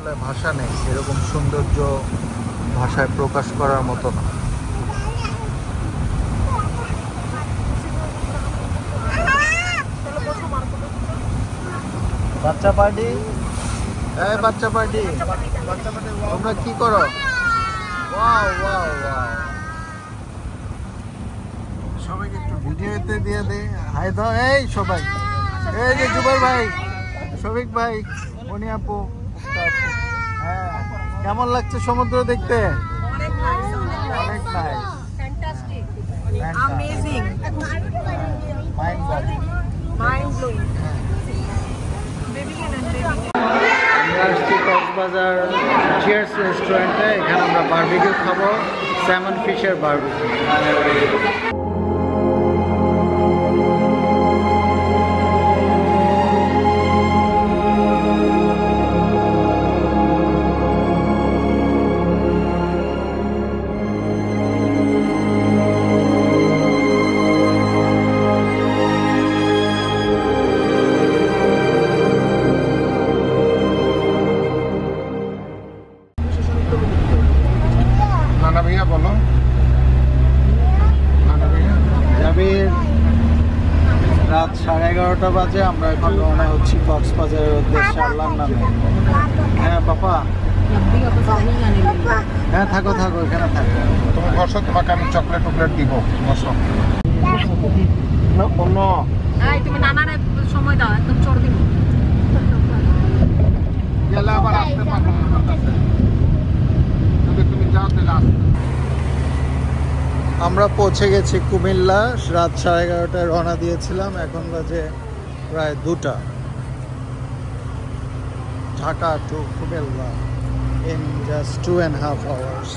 আসলে ভাষা নেই, এরকম সৌন্দর্য ভাষায় প্রকাশ করার মতো না। বাচ্চা পার্টি, এই বাচ্চা পার্টি, তোমরা কি করো? ওয়াও ওয়াও ওয়াও, সবাইকে একটু ভিডিওতে দিয়ে দে, হাই দাও এই সবাই। এই যে জুবাই ভাই, শফিক ভাই, মনি আপু, হ্যাঁ কেমন লাগছে সমুদ্র দেখতে? অনেক নাইস, অনেক nice, fantastic, amazing, mind blowing. আমরা আসছি কক্সবাজার চিয়ার্স রেস্টুরেন্টে। এখানে আমরা বারবিকিউ খাবো, স্যামন ফিশের বারবিকিউ। রাত 11:30 বাজে, আমরা এখন রওনা হচ্ছি কক্সবাজারের উদ্দেশ্যে আল্লাহর নামে। হ্যাঁ পাপা, হ্যাঁ থাকো থাকো, এখানে থাকো। তুমি বসো, তোমাকে আমি চকলেট টকলেট দিব, বসো। অন্য তুমি নানারে সময় দাও, একদম চোর দিব। গেলে আবার আসতে পারবো না, যদি তুমি যাও তাহলে আসতে। আমরা পৌঁছে গেছি কুমিল্লা, রাত 11:30টায় রওনা দিয়েছিলাম, এখন বাজে প্রায় 2টা। Dhaka to Comilla in just 2.5 hours।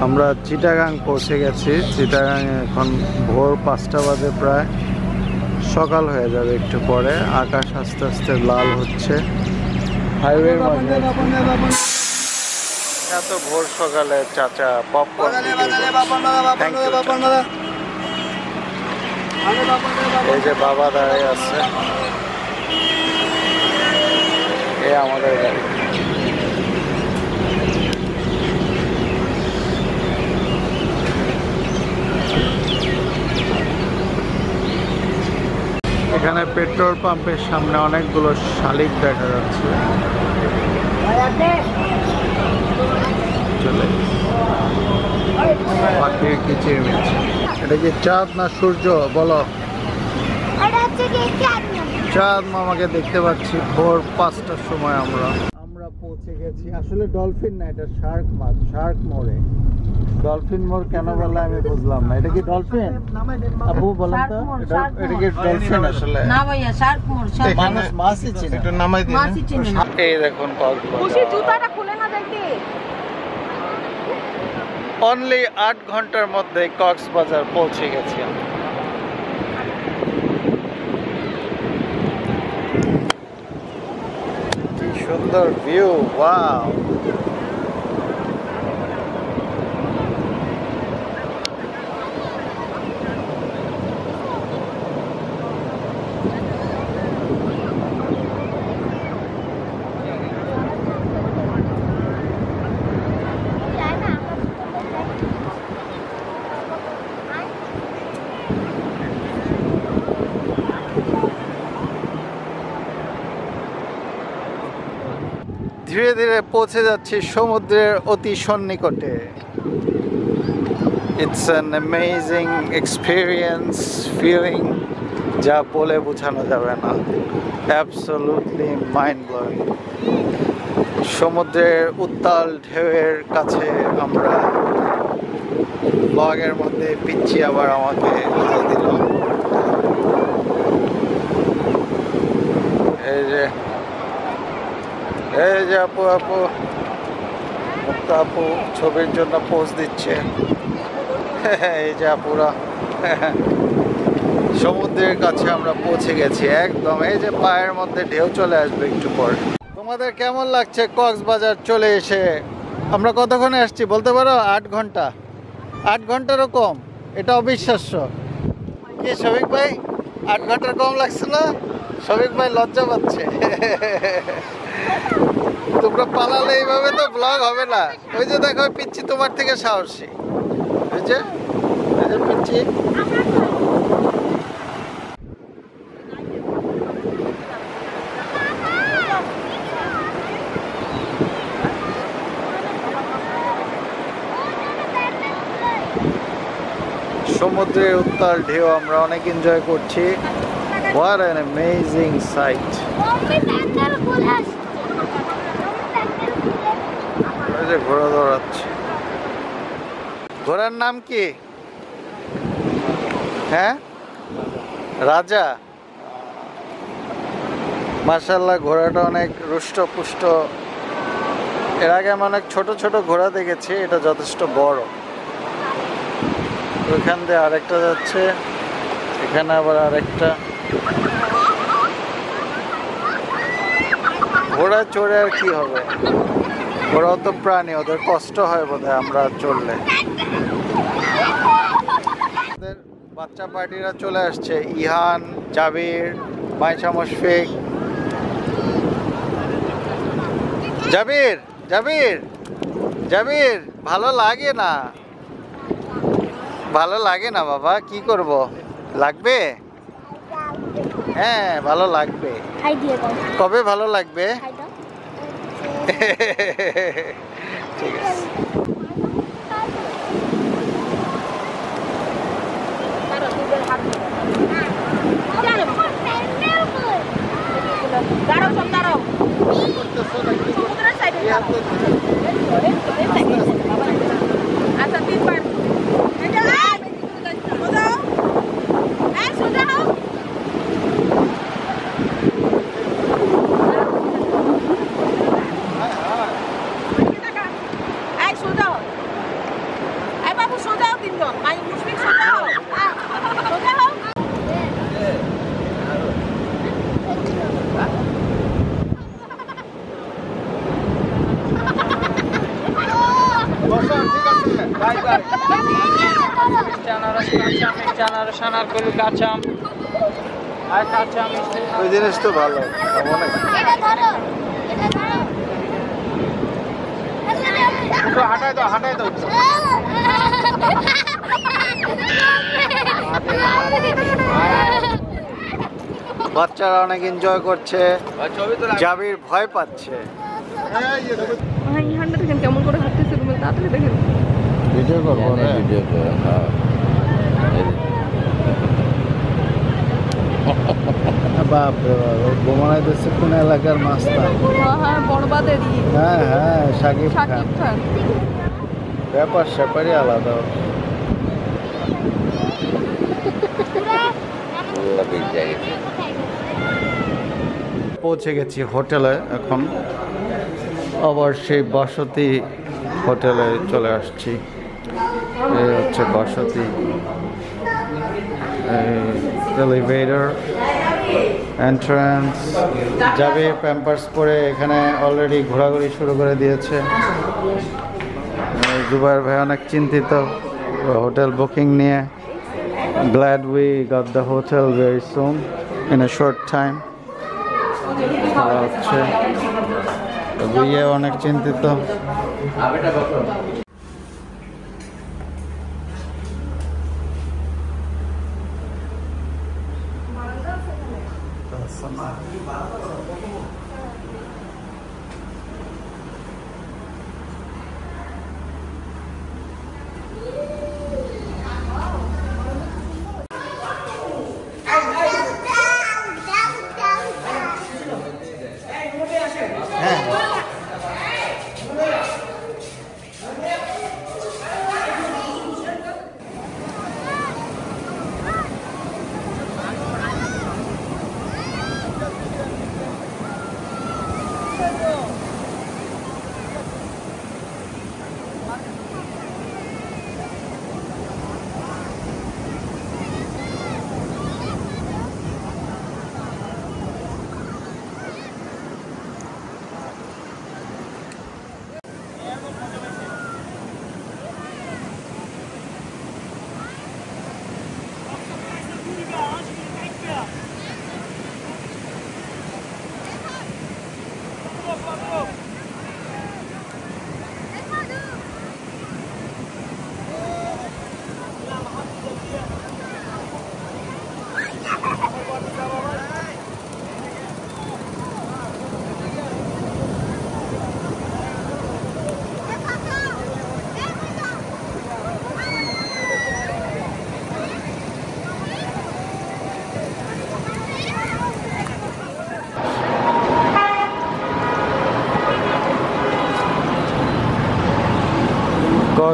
আমরা চিটাগাং পৌঁছে গেছি। চিটাগাং এখন ভোর 5টা বাজে, প্রায় সকাল হয়ে যাবে একটু পরে। আকাশ আস্তে আস্তে লাল হচ্ছে, হাইওয়ের মাঝে। এত ভোর সকালে চাচা পপকর্ন, এই যে বাবা দাঁড়িয়ে আছে, এই আমাদের গাড়ি। এখানে পেট্রোল পাম্পের সামনে অনেকগুলো শালিক দেখা যাচ্ছে। পাখির কিচিরমিচির। এটা কি চাঁদ না সূর্য বলো? চাঁদ মামাকে দেখতে পাচ্ছি ভোর 5টার সময়। আমরা পৌঁছে গেছি। আসলে ডলফিন না, এটা শার্ক মাছ, শার্ক মোড়ে। ডলফিন মোড় কেন বললে আমি বুঝলাম না। এটা কি ডলফিন আপু বলেন তো? এটা কি ডলফিন? আসলে না ভাইয়া, শার্ক মোড়, মানুষ মাছই চিনে। একটু নামাই দিন। মাছই চিনে না। এই দেখুন খুশি জুতাটা খুলে না দেখি। অনলি 8 ঘন্টার মধ্যে কক্সবাজার পৌঁছে গেছি আমরা। কি সুন্দর ভিউ, ওয়াও। ধীরে ধীরে পৌঁছে যাচ্ছি সমুদ্রের অতি সন্নিকটে। It's an amazing experience, feeling যা বলে বোঝানো যাবে না। Absolutely mind blowing. সমুদ্রের উত্তাল ঢেউয়ের কাছে আমরা ব্লগের মধ্যে পিচ্ছি আবার আমাকে দিল। এই যে আপু আপু ছবির জন্য পোজ দিচ্ছে। এই যে আপুরা, সমুদ্রের কাছে আমরা পৌঁছে গেছি একদম। এই যে পায়ের মধ্যে ঢেউ চলে আসবে একটু পর। তোমাদের কেমন লাগছে কক্সবাজার চলে এসে? আমরা কতক্ষণে আসছি বলতে পারো? 8 ঘন্টা। 8 ঘন্টারও কম, এটা অবিশ্বাস্য। কি শফিক ভাই, 8 ঘন্টার কম লাগছে না? শফিক ভাই লজ্জা পাচ্ছে। তোমরা পালালে এইভাবে তো ব্লগ হবে না। ওই যে দেখো পিচ্ছি তোমার থেকে সাহসী। ওই যে পিচ্ছি। সমুদ্রের উত্তাল ঢেউ আমরা অনেক এনজয় করছি। What an amazing sight! ওই যে ঘোড়া দৌড়াচ্ছে। ঘোড়ার নাম কি? হ্যাঁ, রাজা। মাশাআল্লাহ, ঘোড়াটা অনেক রুষ্টপুষ্ট। এর আগে আমি অনেক ছোট ছোট ঘোড়া দেখেছি, এটা যথেষ্ট বড়। ওইখান দিয়ে আরেকটা যাচ্ছে, এখানে আবার আরেকটা। ঘোড়া চড়ে আর কি হবে, ওরাও তো প্রাণী, ওদের কষ্ট হয় বোধহয় আমরা চললে। বাচ্চা পার্টিরা চলে আসছে, ইহান, জাবির, মাইশা, মুশফিক। জাবির, জাবির, জাবির, ভালো লাগে না? ভালো লাগে না বাবা, কি করব? লাগবে? হ্যাঁ, ভালো লাগবে। কবে ভালো লাগবে? ঠিক আছে। আচ্ছা 3 বার ওই জিনিস তো ভালো। হাঁটাই দাও, হাঁটাই দাও। বাচ্চারা অনেক এনজয় করছে, জাবির ভয় পাচ্ছে। ইহানটা দেখেন কেমন করে হাঁটতেছে, তুমি তাড়াতাড়ি দেখেন। ভিডিও করবো না? ভিডিও করে, হ্যাঁ। বাপরে বাবা, বোমানাই দিচ্ছে কোন এলাকার মাস্তান? হ্যাঁ, বড়বাদেরই। হ্যাঁ হ্যাঁ, শাকিব খান। শাকিব খান। ব্যাপার স্যাপারই আলাদা। পৌঁছে গেছি হোটেলে, এখন আবার সেই বসতি হোটেলে চলে আসছি। এই হচ্ছে বসতি, এলিভেটর, এন্ট্রান্স। যাবে প্যাম্পার্স পরে এখানে অলরেডি ঘোরাঘুরি শুরু করে দিয়েছে। জুবাইর ভাই অনেক চিন্তিত হোটেল বুকিং নিয়ে। Glad we got the hotel very soon in a short time. হচ্ছে বুইয়ে অনেক চিন্তিত।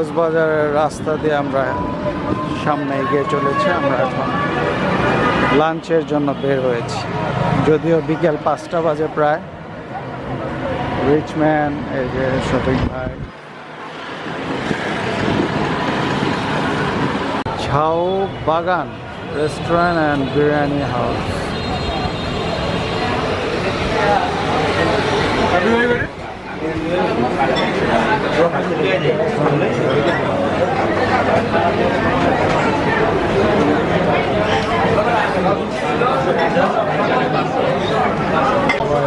কক্সবাজারের রাস্তা দিয়ে আমরা সামনে এগিয়ে চলেছি। আমরা এখন লাঞ্চের জন্য বের হয়েছি, যদিও বিকেল 5টা বাজে প্রায়। রিচম্যান, এই যে শপিং ভাই, ঝাউ বাগান রেস্টুরেন্ট অ্যান্ড বিরিয়ানি হাউস।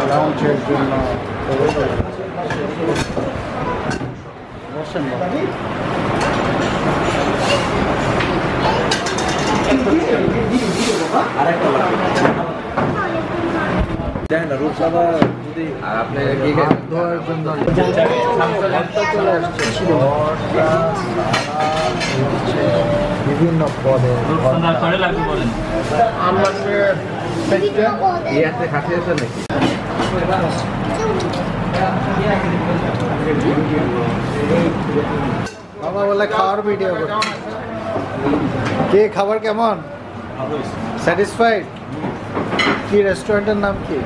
লাঞ্চের জন্য বসেন বাবা। বিভিন্ন পদে বাবা বলে খাওয়ার ভিডিও করতে। কে খাবার কেমন? স্যাটিসফাইড? কি রেস্টুরেন্টের নাম কি?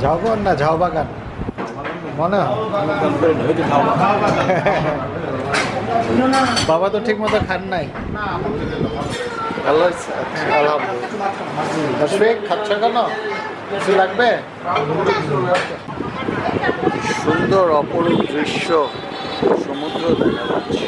ঝাউবন না ঝাউবাগান মনে হয়। বাবা তো ঠিক মতো খান নাই। খাচ্ছ কেন? কিছু লাগবে? সুন্দর অপরূপ দৃশ্য, সমুদ্র দেখা যাচ্ছে।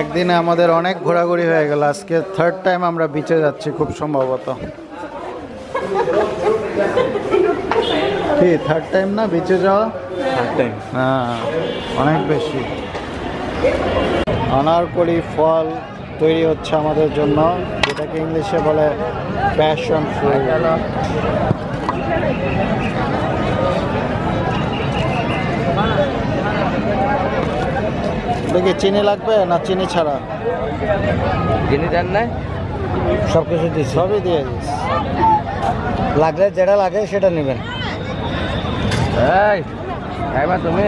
একদিনে আমাদের অনেক ঘোরাঘুরি হয়ে গেল। আজকে 3rd টাইম আমরা বিচে যাচ্ছি খুব সম্ভবত। কি 3rd টাইম না বিচে যাওয়া? হ্যাঁ, অনেক বেশি। অনারকলি ফল তৈরি হচ্ছে আমাদের জন্য, যেটাকে ইংলিশে বলে প্যাশন ফ্রুট। দেখি চিনি লাগবে না চিনি ছাড়া? চিনি দেন না? সব কিছু দিচ্ছি, সবই দিয়ে দিস। লাগলে যেটা লাগে সেটা নেবেন। এই খাইবা তুমি?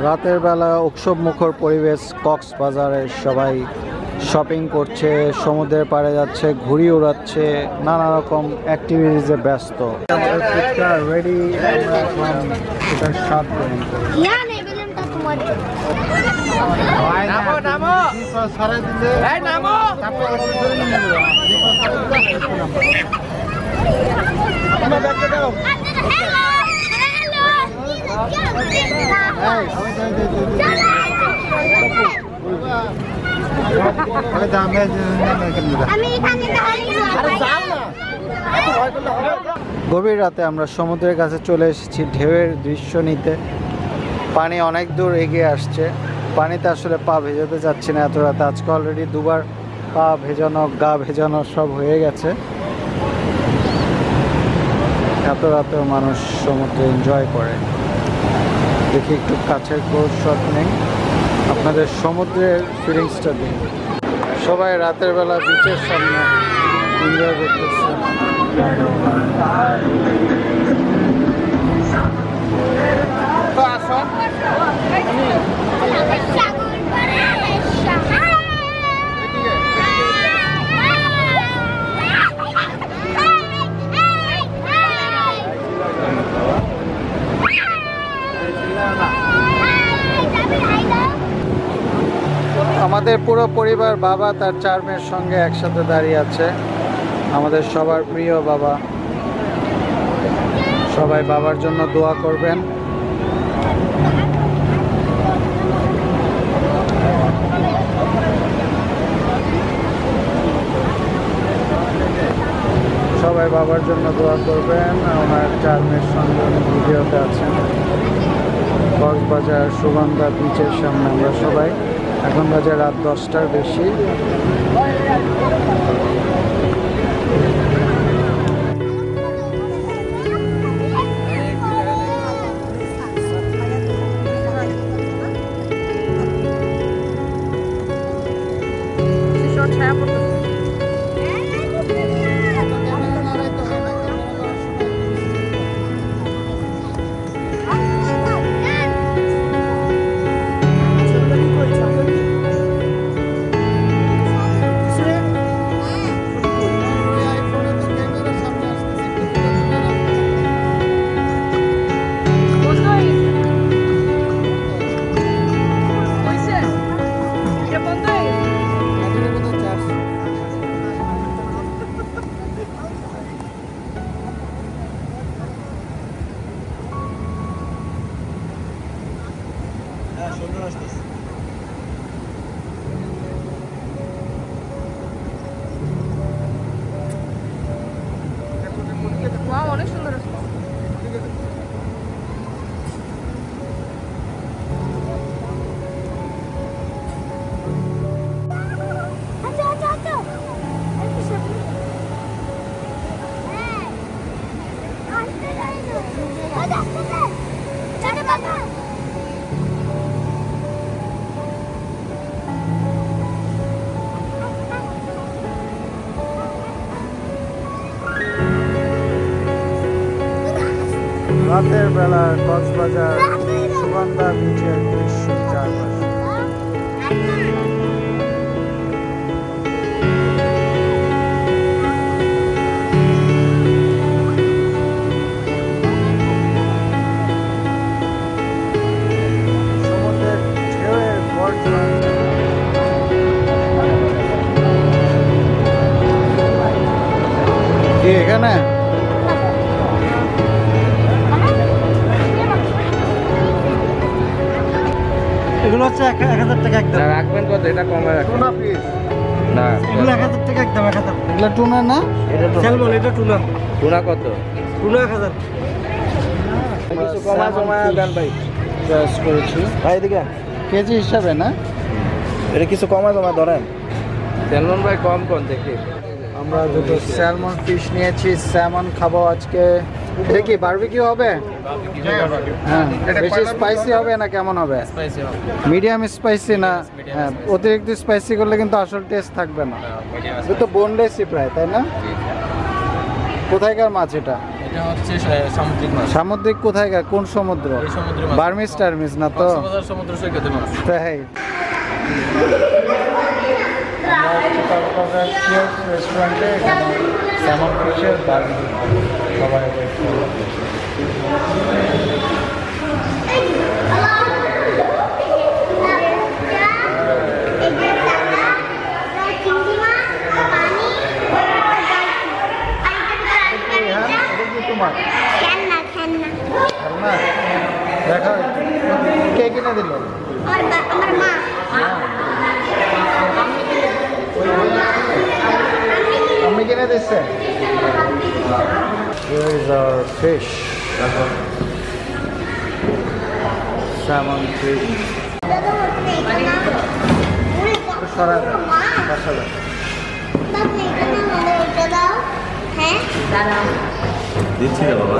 রাতের বেলা উৎসব মুখর পরিবেশ কক্সবাজারে। সবাই শপিং করছে, সমুদ্রের পাড়ে যাচ্ছে, ঘুড়ি উড়াচ্ছে, নানা রকম অ্যাক্টিভিটিসে ব্যস্ত। রেডি, আমরা এখন এটার স্বাদ গ্রহণ করি। নামো নামো, এই নামো। গভীর রাতে আমরা সমুদ্রের কাছে চলে এসেছি ঢেউয়ের দৃশ্য নিতে। পানি অনেক দূর এগিয়ে আসছে। পানিতে আসলে পা ভেজাতে যাচ্ছি না এত রাতে। আজকে অলরেডি দুবার পা ভেজানো, গা ভেজানো সব হয়ে গেছে। এত রাতেও মানুষ সমুদ্রে এনজয় করে। দেখি একটু কাছের ক্লোজ শট নেই, আপনাদের সমুদ্রের ফিলিংসটা দিই। সবাই রাতের বেলা বিচের সামনে এনজয় করতেছে। তো আসুন। আমাদের পুরো পরিবার, বাবা তার 4 মেয়ের সঙ্গে একসাথে দাঁড়িয়ে আছে। আমাদের সবার প্রিয় বাবা সবাই বাবার জন্য দোয়া করবেন। সবাই বাবার জন্য দোয়া করবেন। ওনার 4 মেয়ের সঙ্গে উনি ভিডিওতে আছেন। কক্সবাজার সুগন্ধা বিচের সামনে আমরা সবাই। এখন বাজে রাত 10টার বেশি। ছায়া পড়তেছে। Wow, অনেক সুন্দর আছে। রাতের বেলা কক্সবাজার সুগন্ধা বিচের দৃশ্য চারপাশে। সমুদ্রের ঢেউয়ের গর্জন। কি এখানে এগুলো হচ্ছে 1000 টাকা একদম। রাখবেন কত? এটা কমে রাখবেন টুনা পিস না। এগুলো 1000 টাকা একদম। 1000 এগুলো টুনা না? এটা তো স্যালমন, এটা টুনা। টুনা কত? টুনা 1000। কিছু কমায় দেন ভাই। চয়েস করেছি ভাই এদিকে কেজি হিসাবে না। এটা কিছু কমায় ধরেন। স্যালমন ভাই কম কোন দেখি। আমরা দুটো স্যালমন ফিশ নিয়েছি। স্যালমন খাবো আজকে। এটা কি বারবিকিউ হবে? হ্যাঁ। বেশি স্পাইসি হবে না কেমন হবে? মিডিয়াম স্পাইসি না? হ্যাঁ, অতিরিক্ত স্পাইসি করলে কিন্তু আসল টেস্ট থাকবে না। এটা তো বোনলেসই প্রায়, তাই না? কোথায়কার মাছ এটা? এটা হচ্ছে সামুদ্রিক মাছ। সামুদ্রিক কোথায়কার? কোন সমুদ্র? এই সমুদ্রের মাছ। বার্মিস টার্মিস না তো? কক্সবাজার সমুদ্র সৈকতের মাছ। তাই রেস্টুরেন্টে এখানে স্যামন ফিশের বারবিকিউ সবাই wait করবে। দেখা কে কিনে দিল? আমি কিনে দিচ্ছে। Here is our fish. Salmon fish. সরা দাও, বসা দাও। দিচ্ছি রে বাবা।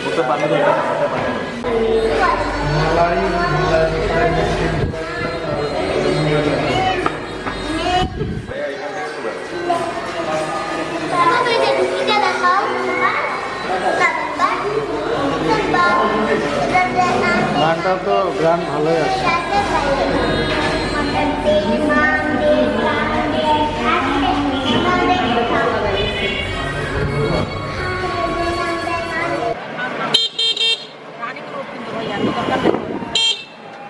ওটা পানি দাও, ওটা পানি দাও। গানটা তো গান ভালোই আছে।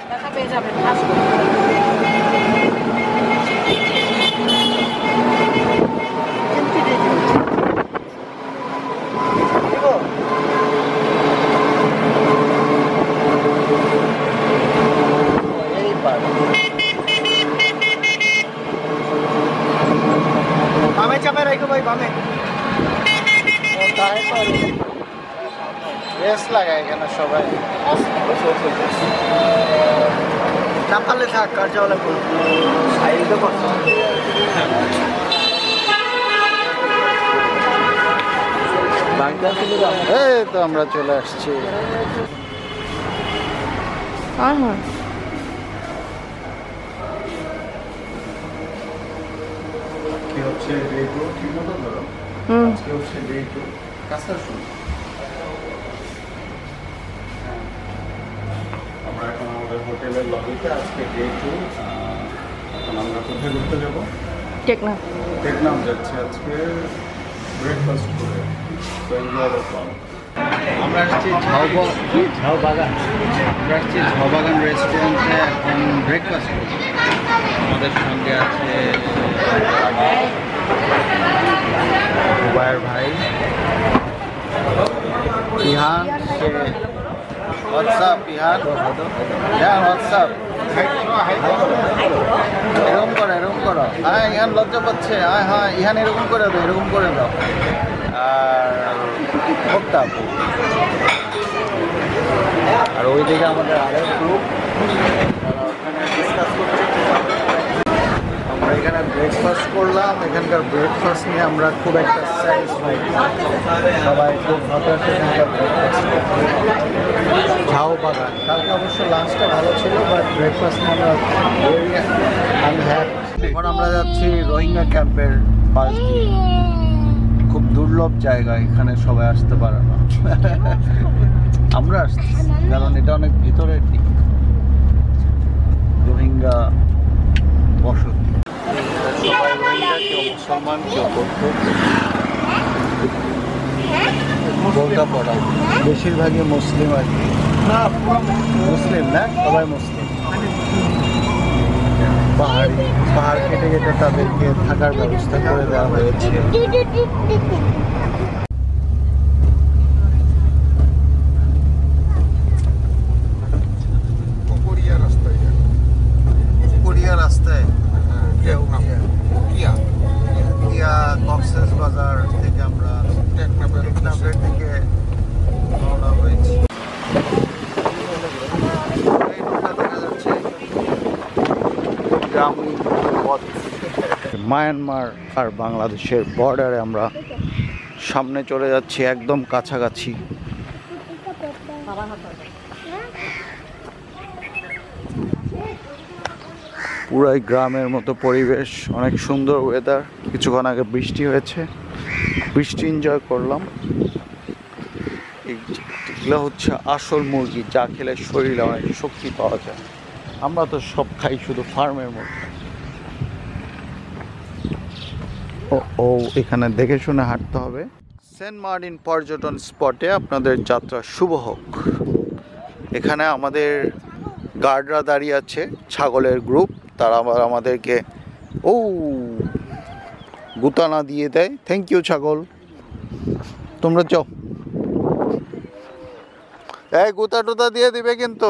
দেখা পেয়ে যাবেন। না পারলে থাক, কার যাওয়া লাগবে সাইডে করছো। এই তো আমরা চলে আসছি। কি হচ্ছে ডে 2 ঠিক মতো ধরো। আজকে হচ্ছে ডে 2 কাজটা শুরু। আমরা এখন আমাদের হোটেলের লবিতে আজকে ডে 2। এখন আমরা কোথায় ঘুরতে যাবো? টেকনাফ যাচ্ছি আজকে ব্রেকফাস্ট করে। তো এনজয় দ্য প্ল্যান। আমরা আসছি ঝাউবাগান। আমরা আসছি ঝাউবাগান রেস্টুরেন্টে এখন ব্রেকফাস্ট করছি। আমাদের সঙ্গে আছে দুবাইয়ের ভাই ইহান। হোয়াটসঅ্যাপ ইহান? হ্যাঁ হোয়াটসঅ্যাপ। এরকম করো, এরকম করো। হ্যাঁ ইহান লজ্জা পাচ্ছে। হ্যাঁ হ্যাঁ ইহান এরকম করে দাও, এরকম করে দাও। আর হোকতাম। আর ওইদিকে আমাদের আরেক গ্রুপ ওখানে ডিসকাস করছে। আমরা এখানে ব্রেকফাস্ট করলাম। এখানকার ব্রেকফাস্ট নিয়ে আমরা খুব একটা স্যাটিসফাইড। সবাই খুব ভালো আছে এখানকার ব্রেকফাস্ট। ঝাউবাগান। কালকে অবশ্য লাঞ্চটা ভালো ছিল, বাট ব্রেকফাস্ট নিয়ে আমরা ভেরি আনহ্যাপি। এখন আমরা যাচ্ছি রোহিঙ্গা ক্যাম্পের পাশ দিয়ে। খুব দুর্লভ জায়গা, এখানে সবাই আসতে পারে না। আমরা আসছি কারণ এটা অনেক ভিতরের দিক। রোহিঙ্গা বসতি। সবাই রোহিঙ্গা, কেউ মুসলমান, কেউ বৌদ্ধ। বৌদ্ধ পড়া বেশিরভাগই মুসলিম আর কি। মুসলিম না, সবাই মুসলিম। পাহাড় কেটে কেটে তাদেরকে থাকার ব্যবস্থা করে দেওয়া হয়েছে। রাস্তায় কক্সেস বাজার থেকে আমরা টেকনাফের দিকে রওনা হয়েছি। মায়ানমার আর বাংলাদেশের বর্ডারে আমরা সামনে চলে যাচ্ছি, একদম কাছাকাছি। পুরাই গ্রামের মতো পরিবেশ, অনেক সুন্দর ওয়েদার। কিছুক্ষণ আগে বৃষ্টি হয়েছে, বৃষ্টি এনজয় করলাম। এগুলো হচ্ছে আসল মুরগি, যা খেলে শরীরে অনেক শক্তি পাওয়া যায়। আমরা তো সব খাই শুধু ফার্মের মুরগি। ও এখানে দেখে শুনে হাঁটতে হবে। সেন্ট মার্টিন পর্যটন স্পটে আপনাদের যাত্রা শুভ হোক। এখানে আমাদের গার্ডরা দাঁড়িয়ে আছে, ছাগলের গ্রুপ। তারা আবার আমাদেরকে গুতানা দিয়ে দেয়। থ্যাংক ইউ ছাগল, তোমরা যাও। এই গুতা টুতা দিয়ে দিবে কিন্তু।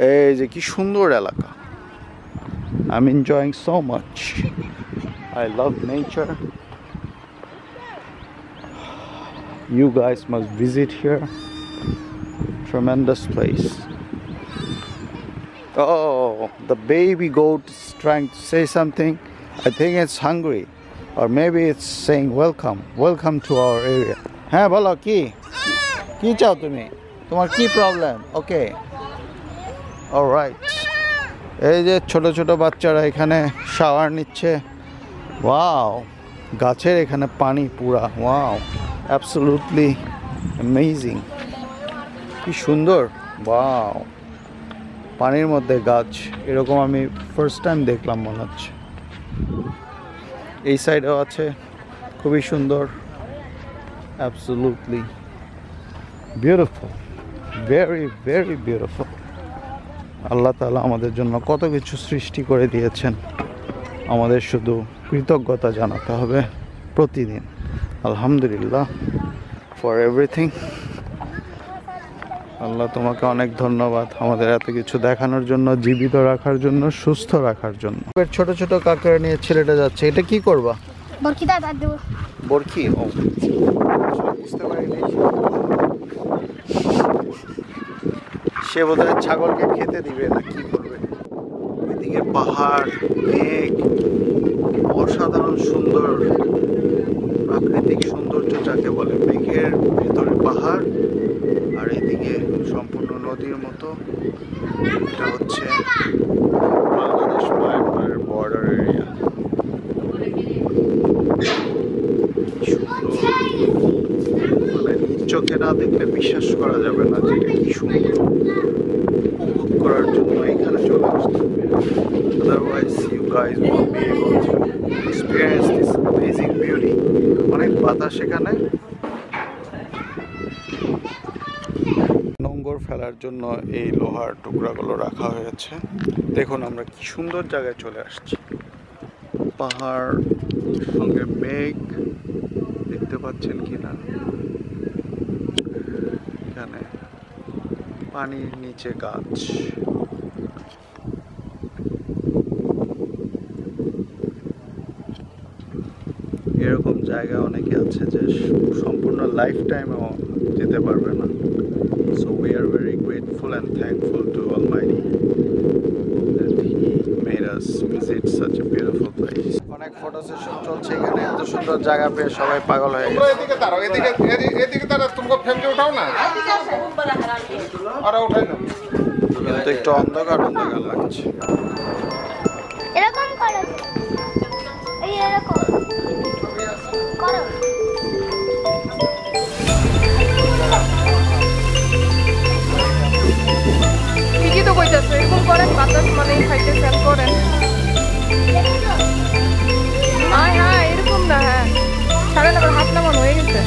এই যে কি সুন্দর এলাকা। I'm enjoying so much. I love nature. You guys must visit here. Tremendous place. Oh, the baby goat is trying to say something. I think it's hungry, or maybe it's saying welcome to our area. হ্যাঁ বলো, কি চাও তুমি? তোমার কি problem? ওকে, alright. এই যে ছোট ছোট বাচ্চারা এখানে শাওয়ার নিচ্ছে। ওয়াও, গাছের এখানে পানি পুরা। Wow, absolutely amazing. কি সুন্দর। ওয়াও, পানির মধ্যে গাছ, এরকম আমি ফার্স্ট টাইম দেখলাম মনে হচ্ছে। এই সাইডেও আছে, খুবই সুন্দর। Absolutely beautiful, very very beautiful. আল্লাহ তাআলা আমাদের জন্য কত কিছু সৃষ্টি করে দিয়েছেন, আমাদের শুধু কৃতজ্ঞতা জানাতে হবে প্রতিদিন। আলহামদুলিল্লাহ ফর এভরিথিং। আল্লাহ তোমাকে অনেক ধন্যবাদ আমাদের এত কিছু দেখানোর জন্য, জীবিত রাখার জন্য, সুস্থ রাখার জন্য। ছোট ছোট কাঁকড়া নিয়ে ছেলেটা যাচ্ছে। এটা কি করবা? বরকি। ও বুঝতে পারিনি। সে বোধহয় ছাগলকে খেতে দিবে না কি করবে। এদিকে পাহাড়, মেঘ, অসাধারণ সুন্দর প্রাকৃতিক সৌন্দর্য যাকে বলে। মেঘের ভেতরে পাহাড় আর এদিকে সম্পূর্ণ নদীর মতো। এটা হচ্ছে বাংলাদেশ মায়ানমারের বর্ডার এরিয়া। মানে নিজ চোখে না দেখলে বিশ্বাস করা যাবে না যে এটা কি সুন্দর। উপভোগ করার জন্য এখানে চলে আসতে হবে। Otherwise you guys won't be able to experience this amazing beauty. অনেক বাতাস এখানে। নোংর ফেলার জন্য এই লোহার টুকরাগুলো রাখা হয়েছে। দেখুন আমরা কি সুন্দর জায়গায় চলে আসছি। পাহাড় সঙ্গে মেঘ দেখতে পাচ্ছেন কিনা, এখানে পানির নিচে গাছ। এরকম জায়গা অনেকে আছে যে সম্পূর্ণ লাইফ টাইমেও যেতে পারবে না। So we are very grateful and thankful to Almighty that He made us visit such a beautiful place. অনেক ফটো সেশন চলছে এখানে। এত সুন্দর জায়গা পেয়ে সবাই পাগল হয়ে গেছে। এদিকে দাঁড়াও, এদিকে দাঁড়াও, তোমাকে ফ্যামিলি উঠাও না, আরে উঠাই না। কিন্তু একটু অন্ধকার অন্ধকার লাগছে। এরকম করো, এই এরকম করো। ঠিকই তো কইতাছে, এরকম করেন বাতাস মানে খাইতেছেন করেন। হ্যাঁ এরকম না, হ্যাঁ সাড়ে না হাত নামান হয়ে গেছে।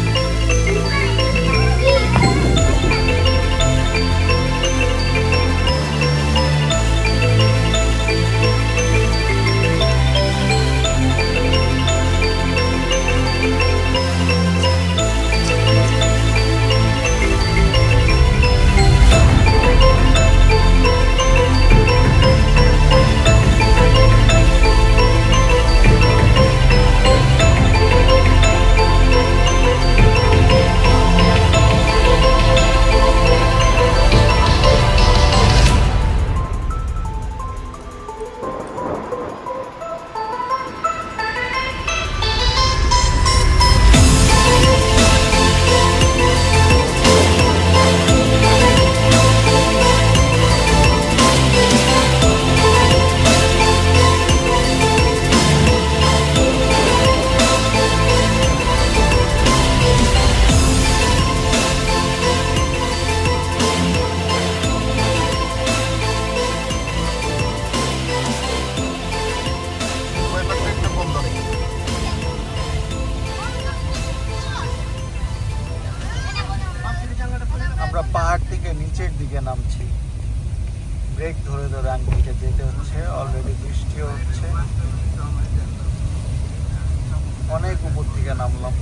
আমরা পাহাড় থেকে নিচের দিকে নামছি। ব্রেক ধরে ধরে আঙ্কিকে যেতে হচ্ছে। অলরেডি বৃষ্টিও হচ্ছে। অনেক উপর থেকে নামলাম।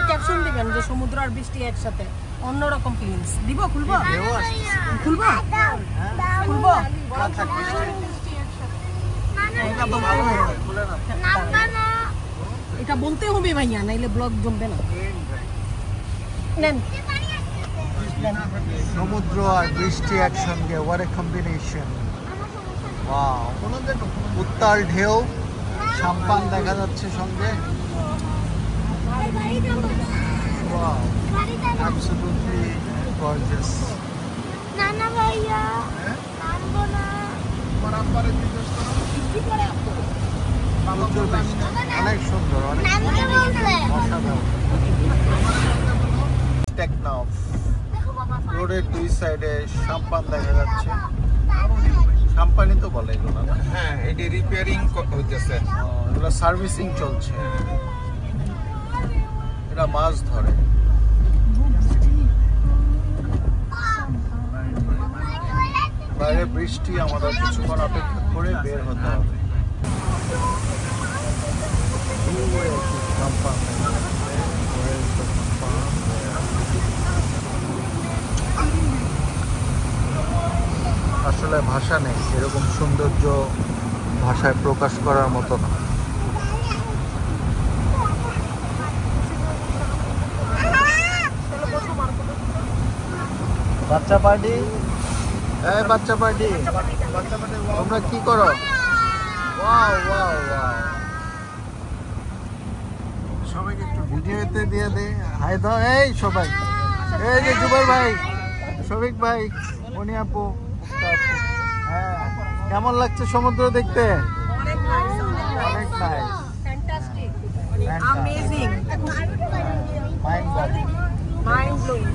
ক্যাপশন দিবেন যে সমুদ্র আর বৃষ্টি একসাথে, অন্যরকম ফিলিংস দিব। খুলবো খুলবো খুলবো এটা বলতে হবে ভাইয়া, নাইলে ব্লগ জমবে না। নেন সমুদ্র আর বৃষ্টি একসঙ্গে, what a combination! ওয়াও, উত্তাল ঢেউ, সাম্পান দেখা যাচ্ছে সঙ্গে। Wow, absolutely gorgeous. নানা ভাইয়া নামবো না। প্রচুর বৃষ্টি, অনেক সুন্দর, অনেক নামতে বলছে। অসাধারণ। টেকনাফ রোডের দুই সাইডে সাম্পান দেখা যাচ্ছে। কোম্পানি তো বলে এগুলো না? হ্যাঁ, এটি রিপেয়ারিং হইতেছে। এগুলো সার্ভিসিং চলছে। এরা মাছ ধরে। বাইরে বৃষ্টি, আমাদের কিছুক্ষণ অপেক্ষা করে বের হতে হবে। আসলে ভাষা নেই, এরকম সৌন্দর্য ভাষায় প্রকাশ করার মতো না। বাচ্চা পার্টি, এই বাচ্চা পার্টি, তোমরা কি করো? ওয়াও ওয়াও ওয়াও, সবাইকে একটু ভিডিওতে দিয়ে দে, হাই দাও। এই সবাই, এই যে জুবাই ভাই, শফিক ভাই, মনি আপু, মুক্তা আপু। হ্যাঁ, কেমন লাগছে সমুদ্র দেখতে? অনেক নাইস, অনেক nice, fantastic, amazing, mind blowing. Mind blowing.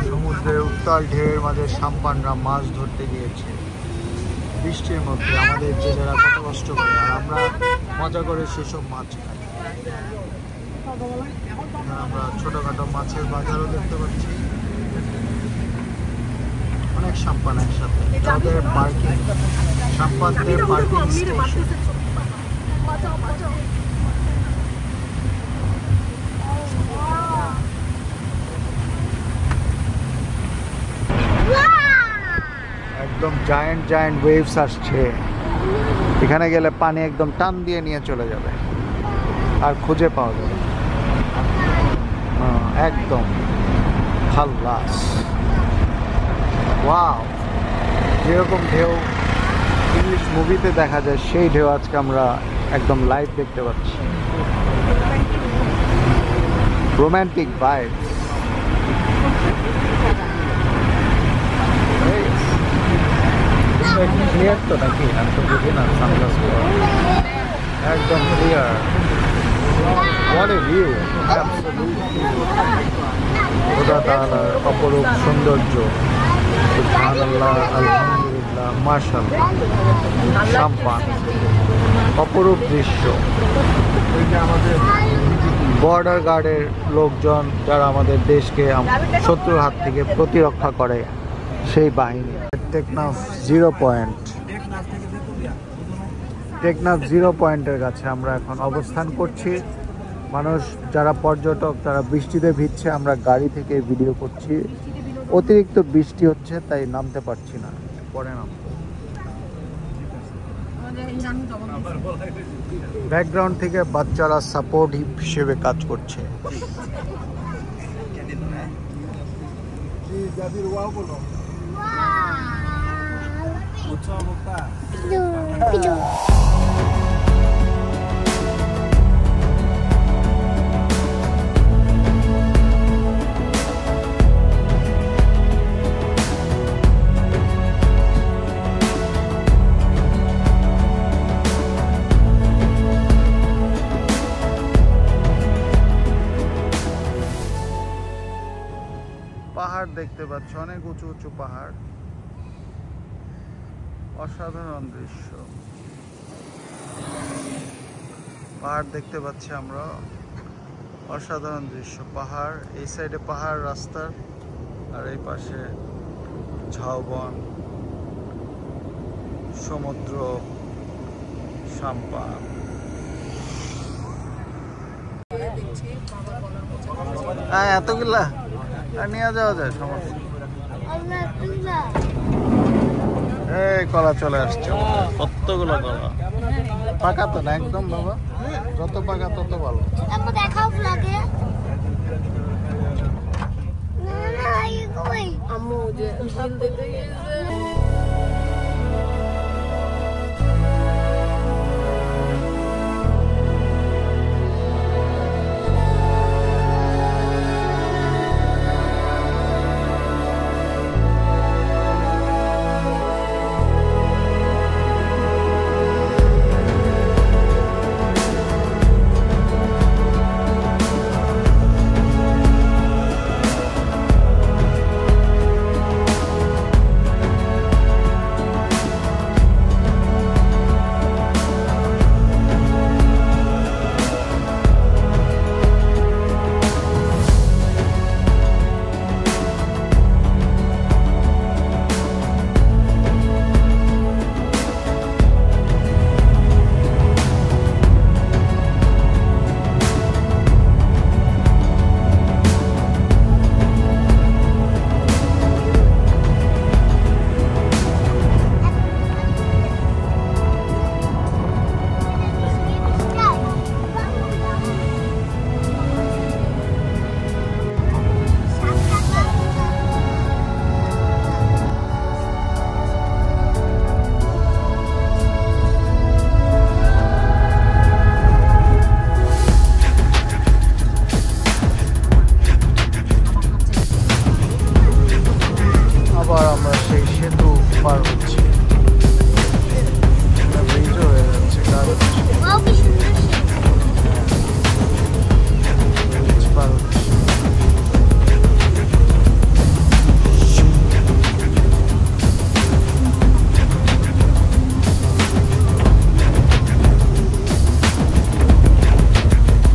সমুদ্রের উত্তাল ঢেউয়ের মাঝে সাম্পানরা মাছ ধরতে গিয়েছে বৃষ্টির মধ্যে। আমাদের জেলেরা কত কষ্ট করে, আর আমরা মজা করে সেসব মাছ খাই। আমরা ছোটখাটো মাছের বাজারও দেখতে পাচ্ছি, অনেক সাম্পান একসাথে। তাদের পার্কিং, সাম্পানদের পার্কিং স্টেশন। একদম জায়ান্ট জায়ান্ট ওয়েভস আসছে। এখানে গেলে পানি একদম টান দিয়ে নিয়ে চলে যাবে, আর খুঁজে পাওয়া যাবে একদম খাল্লাস। ওয়াও, যেরকম ঢেউ ইংলিশ মুভিতে দেখা যায় সেই ঢেউ আজকে আমরা একদম লাইভ দেখতে পাচ্ছি। Romantic vibes. ক্লিয়ার তো নাকি? আমি তো বুঝি না, সানগ্লাস একদম ক্লিয়ার। What a view! খোদা তাআলার অপরূপ সৌন্দর্য। সুবহানাল্লাহ, আলহামদুলিল্লাহ, মাশাআল্লাহ। সাম্পান, অপরূপ দৃশ্য। বর্ডার গার্ডের লোকজন, যারা আমাদের দেশকে শত্রুর হাত থেকে প্রতিরক্ষা করে, সেই বাহিনী। Teknaf zero point, Teknaf zero পয়েন্টের কাছে আমরা এখন অবস্থান করছি। মানুষ যারা পর্যটক তারা বৃষ্টিতে ভিজছে, আমরা গাড়ি থেকে ভিডিও করছি। অতিরিক্ত বৃষ্টি হচ্ছে তাই নামতে পারছি না, পরে নামবো। ব্যাকগ্রাউন্ড থেকে বাচ্চারা সাপোর্ট হিসেবে কাজ করছে। পাহাড় দেখতে পাচ্ছ, অনেক উঁচু উঁচু পাহাড়, অসাধারণ দৃশ্য। পাহাড় দেখতে পাচ্ছি আমরা, অসাধারণ দৃশ্য। পাহাড়, এই সাইডে পাহাড় রাস্তার, আর এই পাশে ঝাউবন, সমুদ্র, সাম্পান। হ্যাঁ, এতগুলা নিয়ে যাওয়া যায়, সমস্যা। এই কলা চলে আসছে, কতগুলো কলা। পাকা তো না একদম বাবা, যত পাকা তত ভালো। দেখাও লাগে আম্মু যে ঝাল দিতে গেছে। পার হচ্ছি। ব্রিজও হয়ে যাচ্ছে, কাজ হচ্ছে, ওয়াও কি সুন্দর সে। ব্রিজ পার হচ্ছে।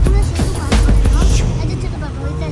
তোমরা সেতু পার করে নাও। এই যে সেতু পার হইতে।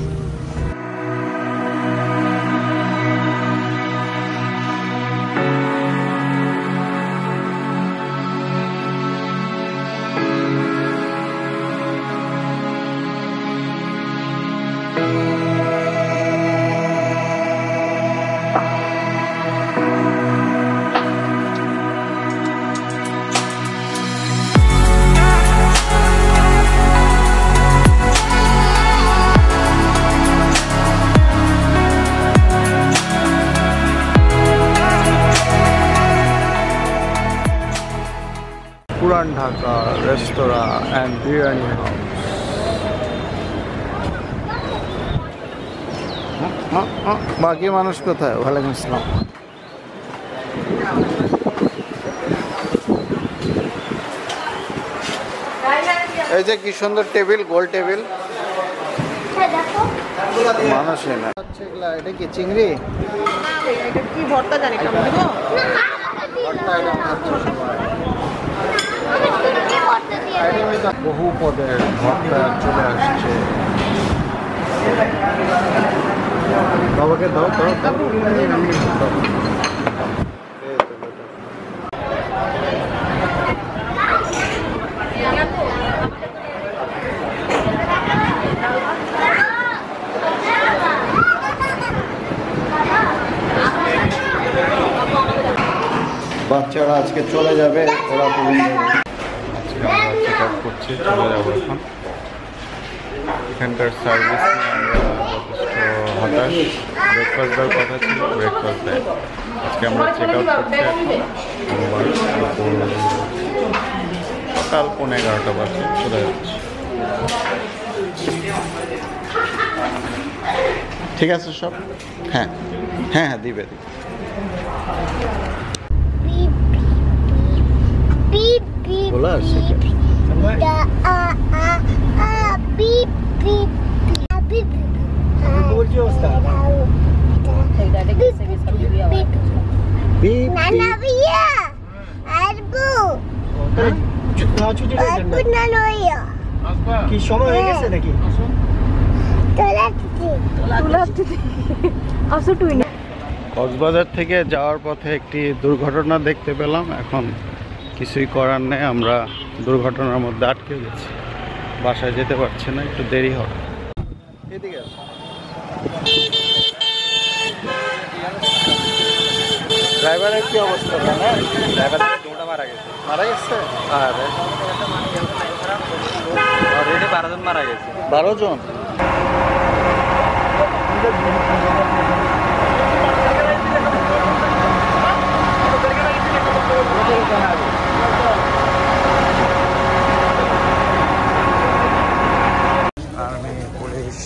পুরান ঢাকা রেস্তোরাঁ অ্যান্ড বিরিয়ানি হাউস। বাকি মানুষ কোথায়? ওয়ালাইকুম আসসালাম। এই যে কি সুন্দর টেবিল, গোল টেবিল, দেখো মানুষই না। এটা কি চিংড়ি? এটা কি ভর্তা জানি কেমন দেবো? ভর্তা আইটেম খাচ্ছে সবাই। কি করতে দিয়ে বহু পদের ভর্তা চলে আসছে। বাবাকে দাও দাও দাও। বাচ্চারা আজকে চলে যাবে, ওরা আজকে আমরা চেক আউট করছি, চলে যাবো এখন। এখানকার সার্ভিস নিয়ে আমরা যথেষ্ট হতাশ। ব্রেকফাস্ট দেওয়ার কথা ছিল, ব্রেকফাস্ট দেয়। আজকে আমরা চেক আউট করছি এখন। সকাল 11:30 বাজে চলে যাচ্ছি। ঠিক আছে সব? হ্যাঁ হ্যাঁ হ্যাঁ, দিবে দিবে। beep beep बोला beep da a beep beep beep बोल जो उसका बीप नाना भैया আরবু আরবু না লইয়া কি সময় হয়ে গেছে নাকি? কক্সবাজার থেকে যাওয়ার পথে একটি দুর্ঘটনা দেখতে পেলাম। এখন কিছুই করার নেই, আমরা দুর্ঘটনার মধ্যে আটকে গেছি, বাসায় যেতে পারছি না, একটু দেরি হবে। ড্রাইভারের কি অবস্থা? ড্রাইভার দুটা মারা গেছে। মারা গেছে? আরে অলরেডি 12 জন মারা গেছে। 12 জন? আর্মি, পুলিশ,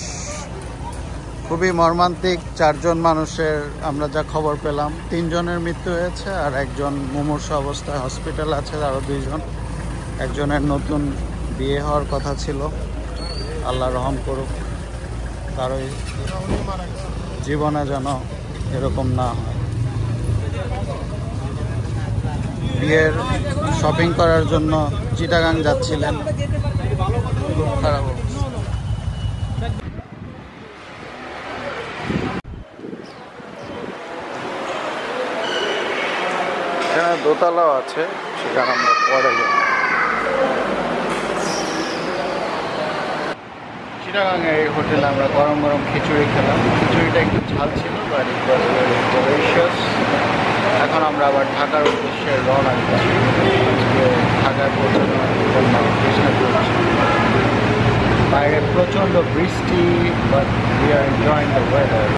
খুবই মর্মান্তিক। 4 জন মানুষের আমরা যা খবর পেলাম, 3 জনের মৃত্যু হয়েছে আর একজন মুমূর্ষু অবস্থায় হসপিটাল আছে, আরও 2 জন। একজনের নতুন বিয়ে হওয়ার কথা ছিল, আল্লাহ রহম করুক, কারোই জীবনে যেন এরকম না হয়। বিয়ের শপিং করার জন্য চিটাগাং যাচ্ছিলেন, খুব খারাপ অবস্থা। এখানে দোতলাও আছে, সেখানে আমরা পরে যাব। চিটাগাংয়ে এই হোটেলে আমরা গরম গরম খিচুড়ি খেলাম। খিচুড়িটা একটু ঝাল ছিল, but it was very delicious. এখন আমরা আবার ঢাকার উদ্দেশ্যে রওনা দিচ্ছি। আজকে ঢাকায় পৌঁছানোর জন্য চেষ্টা করছি। বাইরে প্রচণ্ড বৃষ্টি, but we are enjoying the weather.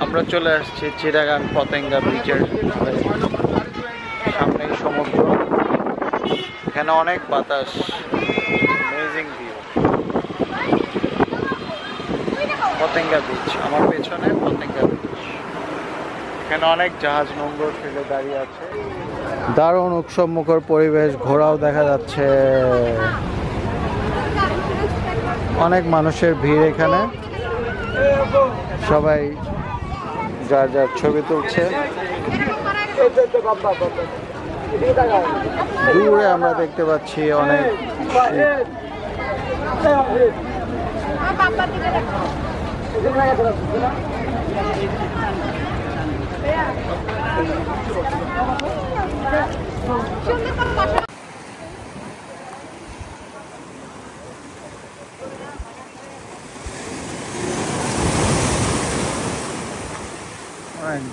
আমরা চলে আসছি চিটাগাং পতেঙ্গা বিচের সামনেই সমুদ্র। এখানে অনেক বাতাস, অ্যামেজিং ভিউ। পতেঙ্গা বিচ, আমার পেছনে পতেঙ্গা বিচ। এখানে অনেক জাহাজ নোঙ্গর ফেলে দাঁড়িয়ে আছে। দারুণ উৎসব মুখর পরিবেশ, ঘোড়াও দেখা যাচ্ছে। অনেক মানুষের ভিড় এখানে, সবাই যার যার ছবি তুলছে। দূরে আমরা দেখতে পাচ্ছি অনেক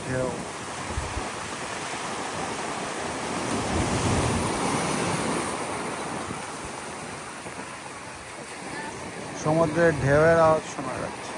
ঢেউ। সমুদ্রের ঢেউয়ের আওয়াজ শোনা যাচ্ছে।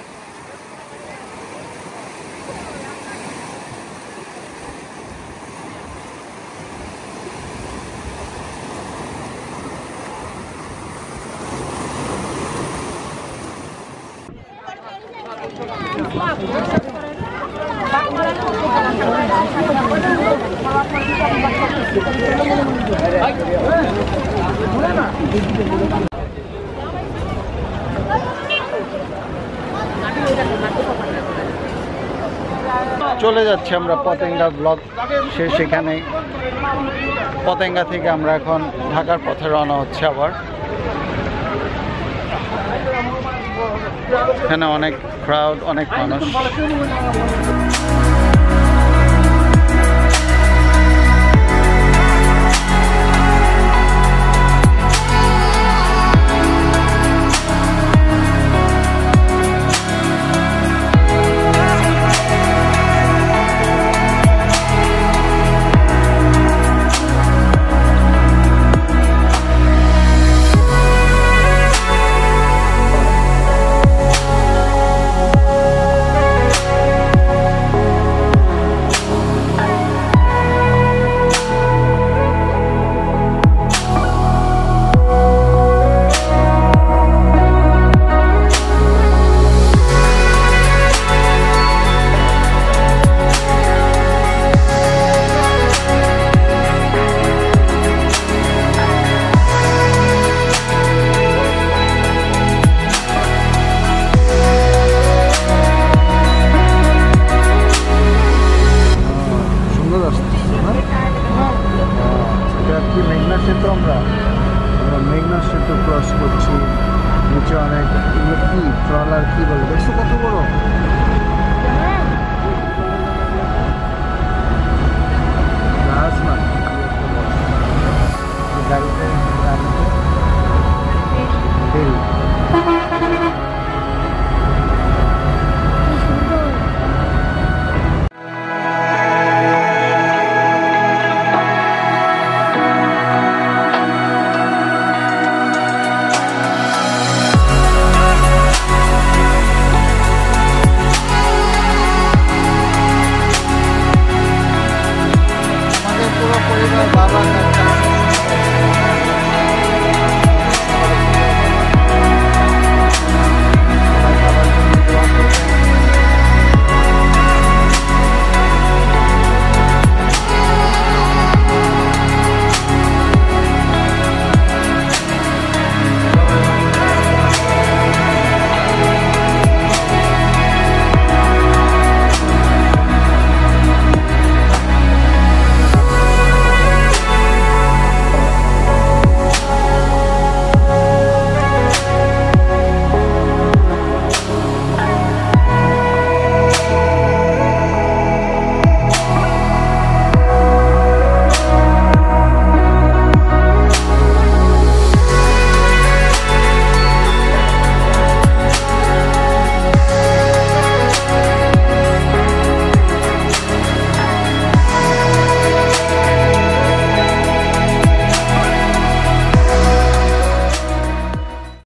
চলে যাচ্ছি আমরা পতেঙ্গা ব্লগ শেষ এখানেই। পতেঙ্গা থেকে আমরা এখন ঢাকার পথে রওনা হচ্ছে আবার। এখানে অনেক ক্রাউড, অনেক মানুষ।